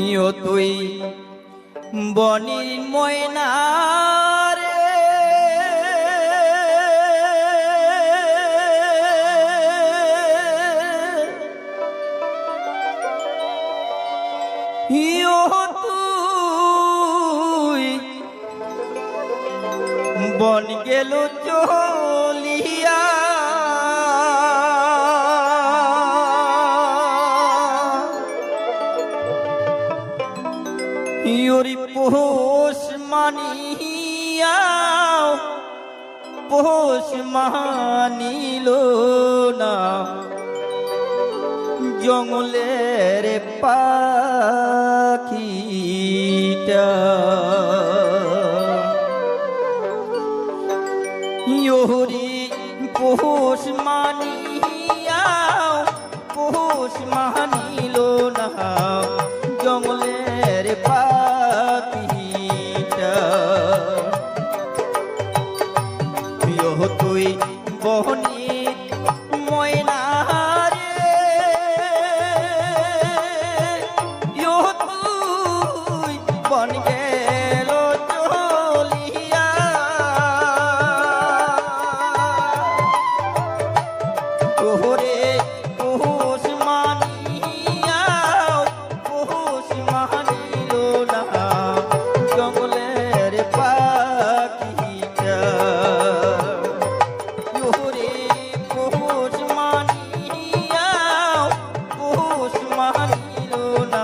ইয়ো তুই বনির ময়না রে, ইয়ো তুই বন গেল চলিয়া, ইয়োরি পোষ মানিয়া পোষ মানিল না জঙ্গলের পাখিটা, ইয়োরি পোষ মানিয়া পোষ মানিল না জঙ্গলের পাখিটা, ইয়ো তুই বনির ময়না রে, ইয়ো তুই বন গেল চলিয়া, তোরে পোষ মানিয়া পোষ মানিল না জঙ্গলের পাখিটা, তোরে পোষ মানিয়া পোষ মানিল না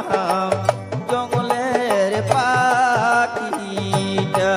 জঙ্গলের পাখিটা।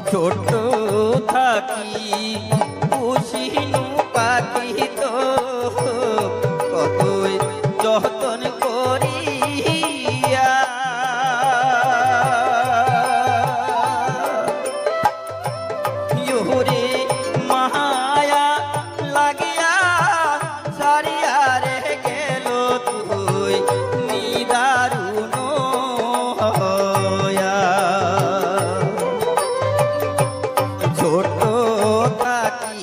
ছোট থাকি পুষিনু পাখি তো কতই যতন করিয়া, ইয়োরে মায়া লাগিয়া সারিয়া রে গেল তুই নিদারুণ হইয়া, ছোট থাকি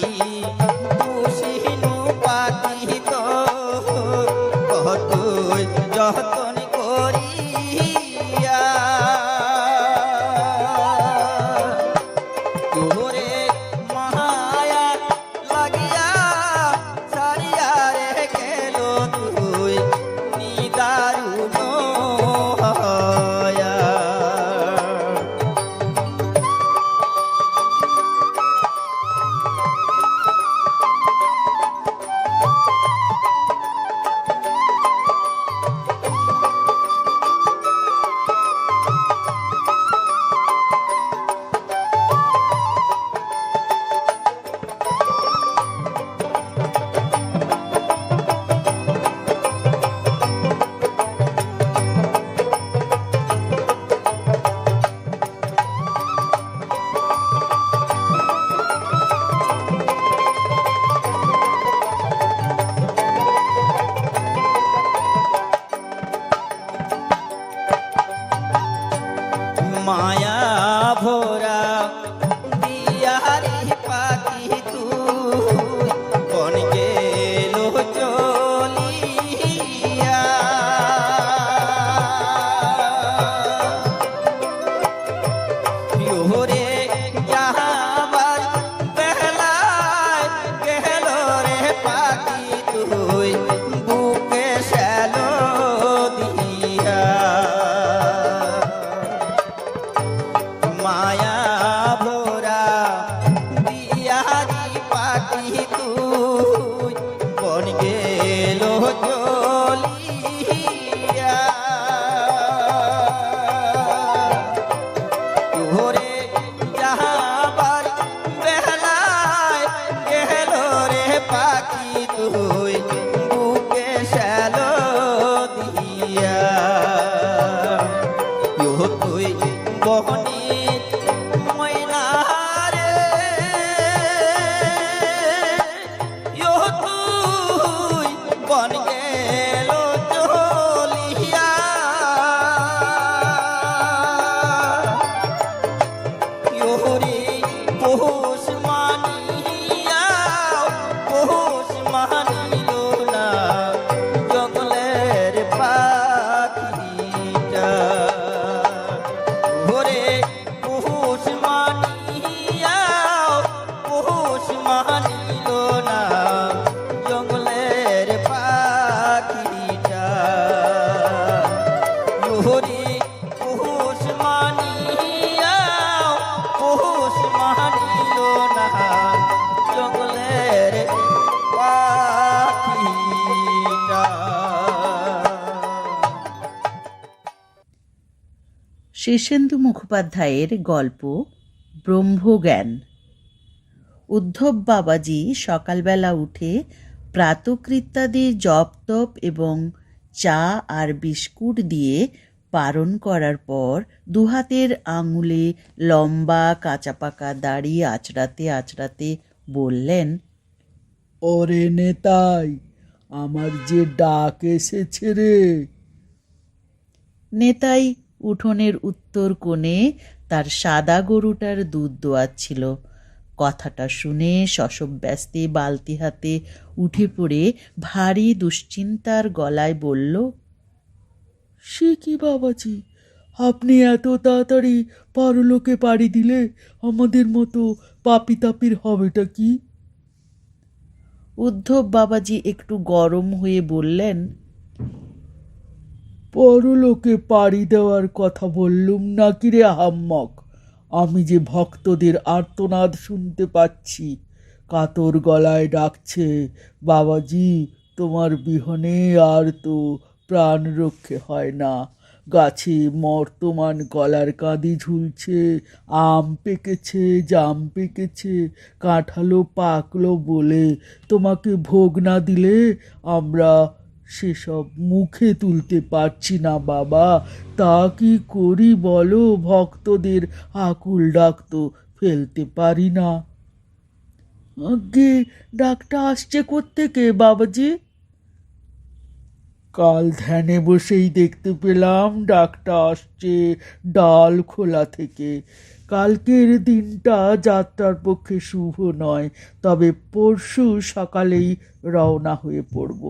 মানিল না জঙ্গলের পাখিটা। হরি পুষ মানিয়া পুষ মানিল না জঙ্গলের পাখিটা। শীর্ষেন্দু মুখোপাধ্যায়ের গল্প ব্রহ্মজ্ঞান। উদ্ধব বাবাজি সকালবেলা উঠে প্রাতকৃত্যাদি জপ তপ এবং চা আর বিস্কুট দিয়ে পারণ করার পর দুহাতের আঙুলে লম্বা কাঁচা পাকা দাড়ি আঁচড়াতে আঁচড়াতে বললেন, ওরে নেতাই, আমার যে ডাক এসেছে রে। নেতাই উঠোনের উত্তর কোণে তার সাদা গরুটার দুধ দোয়াচ্ছিল। কথাটা শুনে শশব ব্যস্তে বালতি হাতে উঠে পড়ে ভারী দুশ্চিন্তার গলায় বলল, সে কি বাবাজি, আপনি এত তাড়াতাড়ি পরলোকে পাড়ি দিলে আমাদের মতো পাপি তাপির হবেটা কি? উদ্ধব বাবাজি একটু গরম হয়ে বললেন, পরলোকে পাড়ি দেওয়ার কথা বললুম নাকি রে আহাম্মক? আমি যে ভক্তদের আর্তনাদ শুনতে পাচ্ছি, কাতর গলায় ডাকছে, বাবাজি তোমার বিহনে আর তো প্রাণ রক্ষে হয় না। গাছে মর্তমান গলার কাঁদি ঝুলছে, আম পেকেছে, জাম পেকেছে, কাঁঠালও পাকলো বলে তোমাকে ভোগ না দিলে আমরা সেসব মুখে তুলতে পারছি না বাবা। তা কি করি বলো? ভক্তদের আকুল ডাক তো ফেলতে পারি না। আগে ডাকটা আসছে কোত্থেকে বাবাজি? কাল ধ্যানে বসেই দেখতে পেলাম ডাকটা আসছে ডাল খোলা থেকে। কালকের দিনটা যাত্রার পক্ষে শুভ নয়, তবে পরশু সকালেই রওনা হয়ে পড়ব।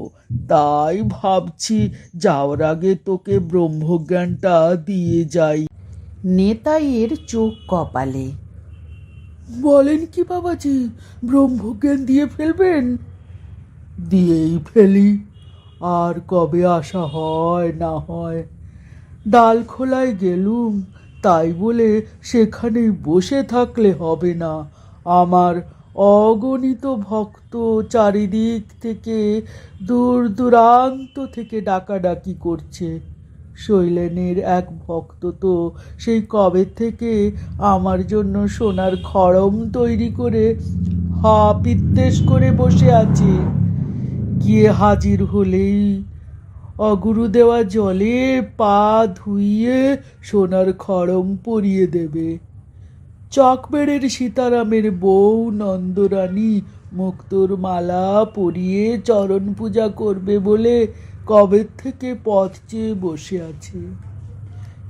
তাই ভাবছি যাওয়ার আগে তোকে ব্রহ্মজ্ঞানটা দিয়ে যাই। নেতাইয়ের চোখ কপালে। বলেন কি বাবাজি, ব্রহ্মজ্ঞান দিয়ে ফেলবেন? দিয়েই ফেলি, আর কবে আসা হয় না হয়। ডাল খোলায় গেলুম, তাই বলে সেখানেই বসে থাকলে হবে না। আমার অগণিত ভক্ত চারিদিক থেকে, দূর দূরান্ত থেকে ডাকাডাকি করছে। শৈলেনের এক ভক্ত তো সেই কবে থেকে আমার জন্য সোনার খড়ম তৈরি করে হা পিত্তেশ করে বসে আছে। গিয়ে হাজির হলেই অগুরু দেওয়া জলে পা ধুইয়ে সোনার খড়ম পরিয়ে দেবে। চকবেড়ের সীতারামের বউ নন্দরানী মুক্তোর মালা পরিয়ে চরণ পূজা করবে বলে কবে থেকে পথ চেয়ে বসে আছে।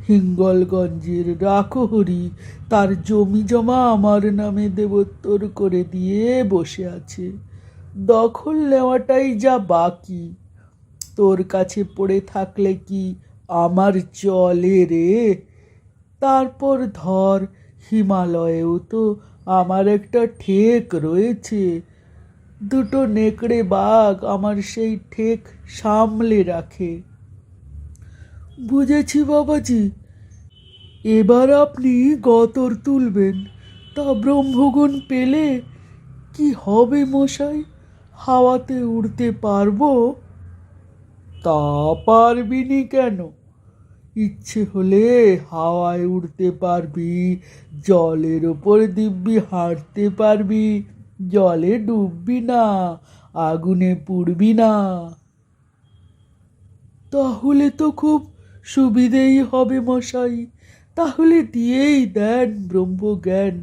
হিঙ্গলগঞ্জের রাখহরি তার জমি জমা আমার নামে দেবোত্তর করে দিয়ে বসে আছে। দখল নেওয়াটাই যা বাকি। তোর কাছে পড়ে থাকলে কি আমার চলে রে? তারপর ধর, হিমালয়েও তো আমার একটা ঠেক রয়েছে। দুটো নেকড়ে বাঘ আমার সেই ঠেক সামলে রাখে। বুঝেছি বাবাজি, এবার আপনি গতর তুলবেন। তা ব্রহ্মগুণ পেলে কি হবে মশাই? হাওয়াতে উড়তে পারবো? তা পারবিনি কেন? ইচ্ছে হলে হাওয়ায় উড়তে পারবি, জলের ওপর দিব্যি হাঁটতে পারবি, জলে ডুববি না, আগুনে পুড়বি না। তাহলে তো খুব সুবিধেই হবে মশাই। তাহলে দিয়েই দেন ব্রহ্মজ্ঞান।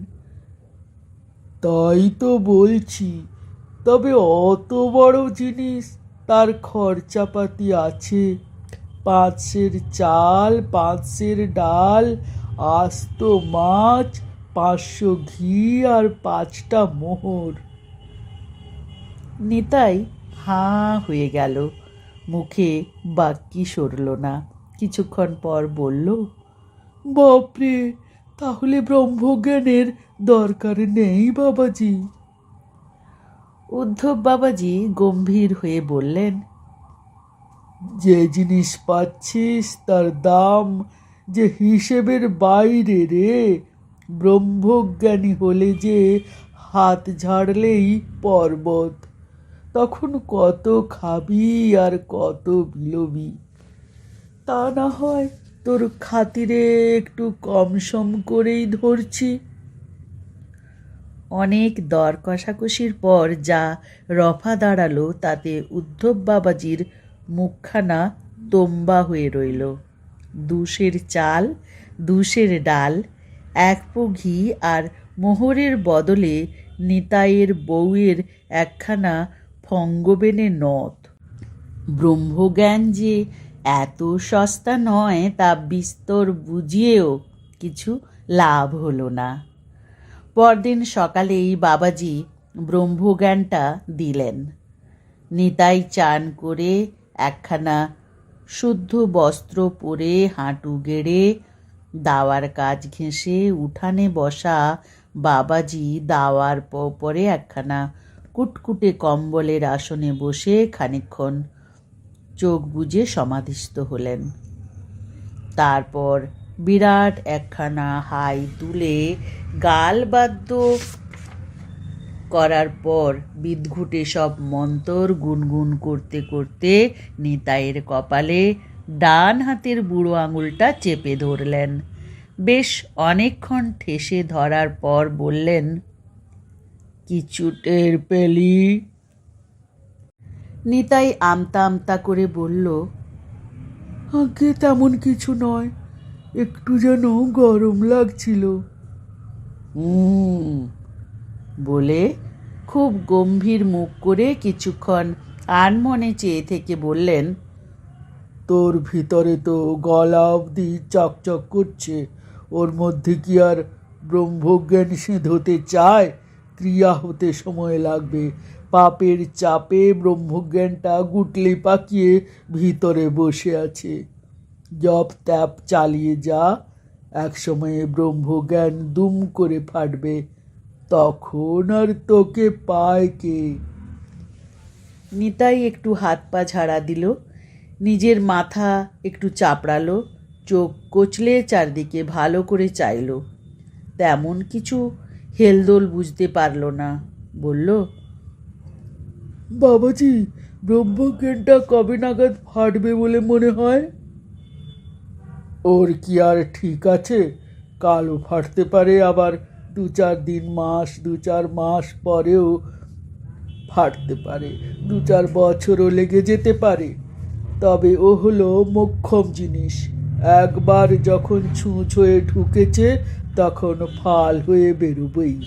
তাই তো বলছি, তবে অত বড় জিনিস, তার খরচাপাতি আছে। 5 সের চাল, 5 সের ডাল, আস্ত মাছ, 500 ঘি আর 5টা মোহর। নিতাই হাঁ হয়ে গেল, মুখে বাক্যি সরল না। কিছুক্ষণ পর বলল, বাপরে, তাহলে ব্রহ্মজ্ঞানের দরকার নেই বাবাজি? উদ্ধব বাবাজি গম্ভীর হয়ে বললেন, যে জিনিস পাচ্ছিস তার দাম যে হিসেবের বাইরে রে। ব্রহ্মজ্ঞানী হলে যে হাত ঝাড়লেই পর্বত, তখন কত খাবি আর কত বিলবি। তা না হয় তোর খাতিরে একটু কম সম করেই ধরছি। অনেক দর কষাকষির পর যা রফা দাঁড়ালো তাতে উদ্ধব বাবাজির মুখখানা তোম্বা হয়ে রইল। 2 চাল, 2 ডাল, 1 পো ঘি আর মোহরের বদলে নিতাইয়ের বউয়ের একখানা ফঙ্গবেনে নথ। ব্রহ্মজ্ঞান যে এত সস্তা নয় তা বিস্তর বুঝিয়েও কিছু লাভ হলো না। পরদিন সকালেই বাবাজি ব্রহ্মজ্ঞানটা দিলেন। নিতাই চান করে একখানা শুদ্ধ বস্ত্র পরে হাঁটু গেড়ে দাওয়ার কাজ ঘেঁষে উঠানে বসা বাবাজি দাওয়ার পরে একখানা কুটকুটে কম্বলের আসনে বসে খানিকক্ষণ চোখ বুজে সমাধিস্থ হলেন। তারপর বিরাট একখানা হাই তুলে গাল বাদ্য করার পর বিদঘুটে সব মন্তর গুনগুন করতে করতে নিতাইয়ের কপালে ডান হাতের বুড়ো আঙুলটা চেপে ধরলেন। বেশ অনেকক্ষণ ঠেসে ধরার পর বললেন, কিছু টের পেলি? নিতাই আমতা আমতা করে বলল, আগে তেমন কিছু নয়, একটু যেন গরম লাগছিল। বলে খুব গম্ভীর মুখ করে কিছুক্ষণ আনমনে চেয়ে থেকে বললেন, তোর ভিতরে তো গলা অবধি চকচক করছে, ওর মধ্যে কি আর ব্রহ্মজ্ঞান সেঁধতে চায়? ক্রিয়া হতে সময় লাগবে। পাপের চাপে ব্রহ্মজ্ঞানটা গুটলি পাকিয়ে ভিতরে বসে আছে। জপ ত্যাপ চালিয়ে যা, এক সময়ে ব্রহ্মজ্ঞান দুম করে ফাটবে, তখন আর তোকে পায় কে? নিতাই একটু হাত পা ঝাড়া দিল, নিজের মাথা একটু চাপড়ালো, চোখ কচলে চারদিকে ভালো করে চাইল। তেমন কিছু হেলদোল বুঝতে পারল না। বলল, বাবাজি, ব্রহ্মজ্ঞানটা কবে নাগাদ ফাটবে বলে মনে হয়? ওর কি আর ঠিক আছে? কালও ফাটতে পারে, আবার 2-4 দিন, মাস, 2-4 মাস পরেও ফাটতে পারে, 2-4 বছরও লেগে যেতে পারে। তবে ও হলো মোক্ষম জিনিস। একবার যখন ছুঁচ হয়ে ঢুকেছে তখন ফাল হয়ে বেরোবেই।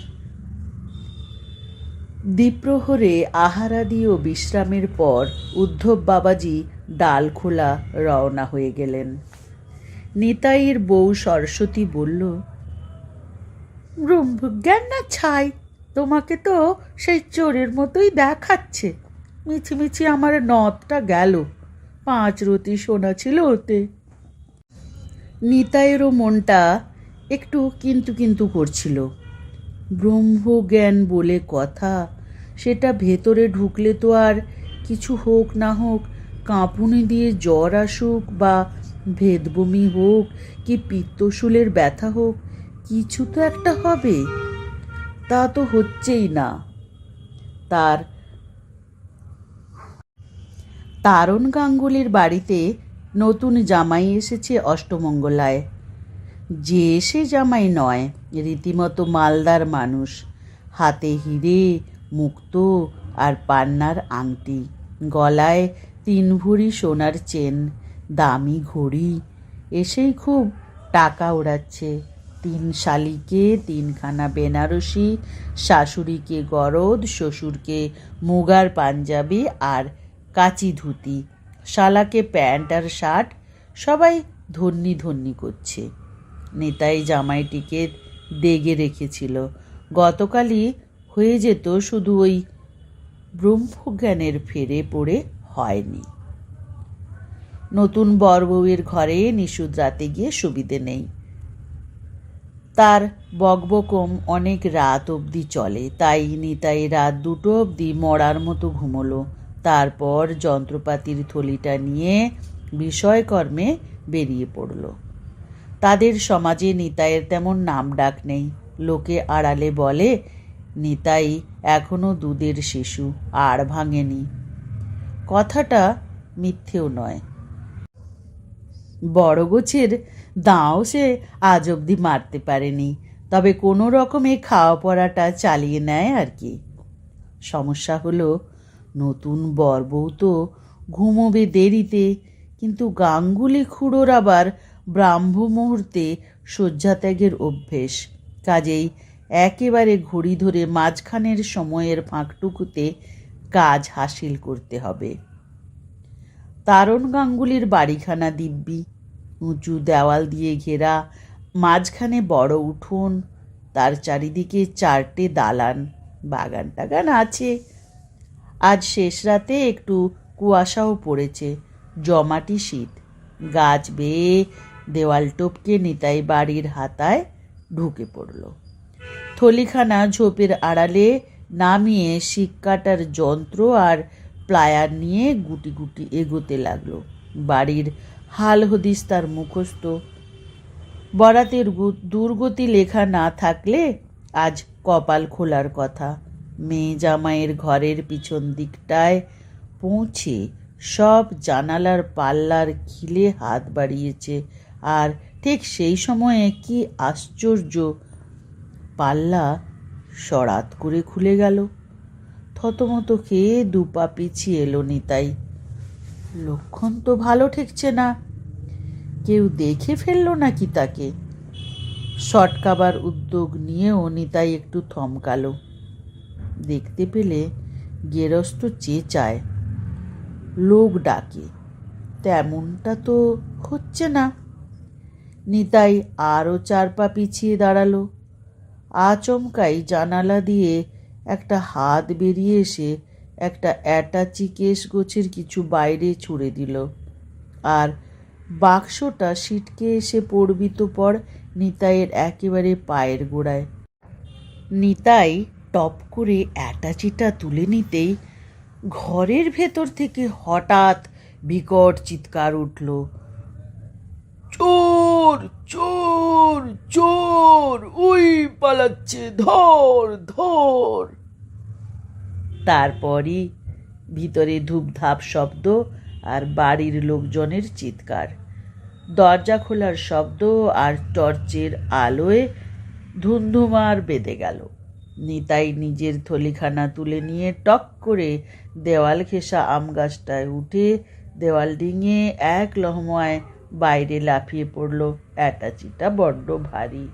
দ্বিপ্রহরে আহারাদি ও বিশ্রামের পর উদ্ধব বাবাজি ডালখোলা রওনা হয়ে গেলেন। নিতাইয়ের বউ সরস্বতী বলল, ব্রহ্মজ্ঞান না ছাই, তোমাকে তো সেই চোরের মতোই দেখাচ্ছে। মিছিমিছি আমার নথটা গেল, 5 রতি সোনা ছিল ওতে। নিতাইয়েরও মনটা একটু কিন্তু কিন্তু করছিল। ব্রহ্মজ্ঞান বলে কথা, সেটা ভেতরে ঢুকলে তো আর কিছু হোক না হোক, কাঁপুনি দিয়ে জ্বর আসুক বা ভেদবমি হোক কি পিত্তশূলের ব্যথা হোক, কিছু তো একটা হবে। তা তো হচ্ছেই না। তারণ গাঙ্গুলির বাড়িতে নতুন জামাই এসেছে অষ্টমঙ্গলায়। যে সে জামাই নয়, রীতিমতো মালদার মানুষ। হাতে হিরে, মুক্ত আর পান্নার আংটি, গলায় 3 ভরি সোনার চেন, দামি ঘড়ি। এসেই খুব টাকা ওড়াচ্ছে। 3 শালিকে 3খানা বেনারসি, শাশুড়িকে গরদ, শ্বশুরকে মুগার পাঞ্জাবি আর কাচি ধুতি, শালাকে প্যান্ট আর শার্ট, সবাই ধন্যি ধন্যি করছে। নিতাই জামাইটিকে দেগে রেখেছিল। গতকালই হয়ে যেত, শুধু ওই ব্রহ্মজ্ঞানের ফেরে পড়ে হয়নি। নতুন বর বউয়ের ঘরে নিশুদ রাতে গিয়ে সুবিধে নেই। তার বকবকম অনেক রাত অবধি চলে, তাই নিতাই রাত 2টো অবধি মরার মতো ঘুমোলো। তারপর যন্ত্রপাতির থলিটা নিয়ে বিষয়কর্মে বেরিয়ে পড়ল। তাদের সমাজে নিতাইয়ের তেমন নাম ডাক নেই। লোকে আড়ালে বলে, নিতাই এখনো দুধের শিশু, আর ভাঙেনি। কথাটা মিথ্যেও নয়। বড় গোছের দাঁও সে আজ অবধি মারতে পারেনি, তবে কোনো রকমে খাওয়া পড়াটা চালিয়ে নেয় আর কি। সমস্যা হলো, নতুন বরবউ তো ঘুমোবে দেরিতে, কিন্তু গাঙ্গুলি খুড়োর আবার ব্রাহ্ম মুহূর্তে শয্যাত্যাগের অভ্যেস। কাজেই একেবারে ঘড়ি ধরে মাঝখানের সময়ের ফাঁকটুকুতে কাজ হাসিল করতে হবে। তারণ গাঙ্গুলির বাড়িখানা দিব্যি, উঁচু দেওয়াল দিয়ে ঘেরা, মাঝখানে বড় উঠোন, তার চারিদিকে 4টে দালান, বাগান টাগান আছে। আজ শেষ রাতে একটু কুয়াশাও পড়েছে, জমাটি শীত। গাছ বেয়ে দেওয়াল টপকে নিতাই বাড়ির হাতায় ঢুকে পড়ল। থলিখানা ঝোপের আড়ালে নামিয়ে শিক কাটার যন্ত্র আর প্লায়ার নিয়ে গুটি গুটি এগোতে লাগলো। বাড়ির হাল হদিস তার মুখস্থ। বরাতের দুর্গতি লেখা না থাকলে আজ কপাল খোলার কথা। মেয়ে জামাইয়ের ঘরের পিছন দিকটায় পৌঁছে সব জানালার পাল্লার খিলে হাত বাড়িয়েছে, আর ঠিক সেই সময়ে কি আশ্চর্য, পাল্লা সরাত করে খুলে গেল। থতমত খেয়ে 2 পা পিছিয়ে এলো নিতাই। লক্ষণ তো ভালো ঠেকছে না। কেউ দেখে ফেললো নাকি তাকে? সটকাবার উদ্যোগ নিয়েও নিতাই একটু থমকালো। দেখতে পেলে গেরস্ত চেঁচায়, লোক ডাকে, তেমনটা তো হচ্ছে না। নিতাই আরও 4 পা পিছিয়ে দাঁড়ালো। আচমকাই জানালা দিয়ে একটা হাত বেরিয়ে এসে একটা অ্যাটাচি কেশ গোছের কিছু বাইরে ছুঁড়ে দিল, আর বাক্সটা সিটকে এসে পড়বি তো পড় নিতাইয়ের একেবারে পায়ের গোড়ায়। নিতাই টপ করে অ্যাটাচিটা তুলে নিতেই ঘরের ভেতর থেকে হঠাৎ বিকট চিৎকার উঠল, চোর চোর চোর, ওই পালাচ্ছে, ধর ধর। তারপরই ভিতরে ধূপধাপ শব্দ আর বাড়ির লোকজনের চিৎকার। দরজা খোলার শব্দ আর টর্চের আলোয় ধুন্ধুমার বেঁধে গেল। নিতাই নিজের থলিখানা তুলে নিয়ে টক করে দেওয়াল ঘেঁষা আম গাছটায় উঠে দেওয়াল ডিঙিয়ে এক লহমায় বাইরে লাফিয়ে পড়ল। অ্যাটাচিটা বড্ড ভারী।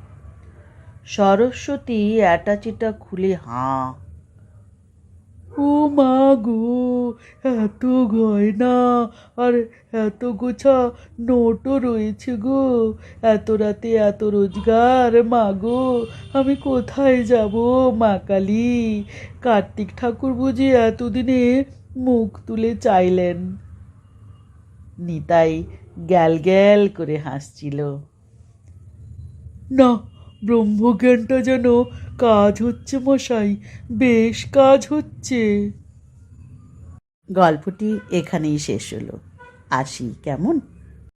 সরস্বতী অ্যাটাচিটা খুলে হাঁ। ও মা গো, এত গয়না আর এত গোছা নোটও রয়েছে গো, এত রাতে এত রোজগার, মা গো আমি কোথায় যাব মা কালী? কার্তিক ঠাকুর বুঝি এতদিনে মুখ তুলে চাইলেন? নিতাই গ্যাল গ্যাল করে হাসছিল। না, ব্রহ্মজ্ঞানটা যেন কাজ হচ্ছে মশাই, বেশ কাজ হচ্ছে। গল্পটি এখানেই শেষ হলো। আসি কেমন?